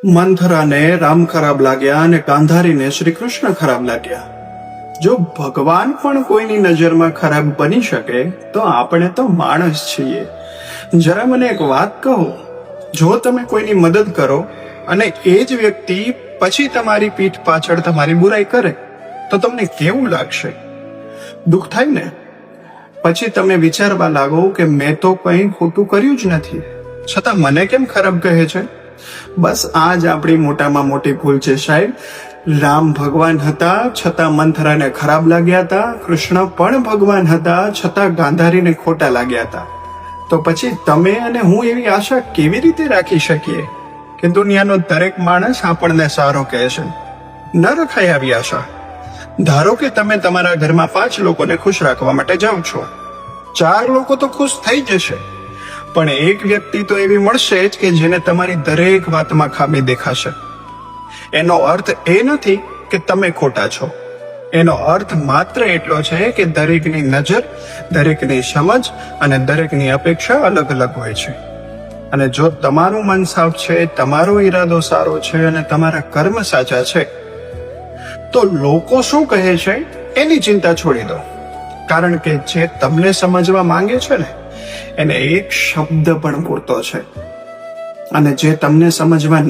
મંથરાને રામ ખરાબ લાગ્યા અને ગાંધારીને શ્રી કૃષ્ણ ખરાબ લાગ્યા. જો ભગવાન પણ કોઈની નજરમાં ખરાબ બની શકે તો આપણે તો માણસ છીએ. જરા મને એક વાત કહો, જો તમે કોઈની મદદ કરો અને એ જ વ્યક્તિ પછી તમારી પીઠ પાછળ તમારી બુરાઈ કરે તો તમને કેવું લાગશે? દુઃખ થાય ને? પછી તમે વિચારવા લાગો કે મેં તો કંઈ ખોટું કર્યું જ નથી, છતાં મને કેમ ખરાબ કહે છે? બસ આ જ આપણી મોટામાં મોટી ભૂલ છે સાહેબ. રામ ભગવાન હતા છતાં મંથરાને ખરાબ લાગ્યા હતા, કૃષ્ણ પણ ભગવાન હતા છતાં ગાંધારીને ખોટા લાગ્યા હતા. તો પછી તમે અને હું એવી આશા કેવી રીતે રાખી શકીએ કે દુનિયાનો દરેક માણસ આપણને સારો કહે છે? ન રખાય આવી આશા. ધારો કે તમે તમારા ઘરમાં 5 લોકોને ખુશ રાખવા માટે જાઓ છો. 4 લોકો તો ખુશ થઈ જશે, પણ એક વ્યક્તિ તો એવી મળશે જ કે જેને તમારી દરેક વાતમાં ખામી દેખાશે. એનો અર્થ એ નથી કે તમે ખોટા છો. એનો અર્થ માત્ર એટલો છે કે દરેકની નજર, દરેકની સમજ અને દરેકની અપેક્ષા અલગ અલગ હોય છે. અને જો તમારું મન સાફ છે, તમારો ઈરાદો સારો છે અને તમારા કર્મ સાચા છે, તો લોકો શું કહે છે એની ચિંતા છોડી દો. કારણ કે જે તમને સમજવા માંગે છે ને, એને એક શબ્દ પણ પૂરતો છે. અને જે તમને સમજવા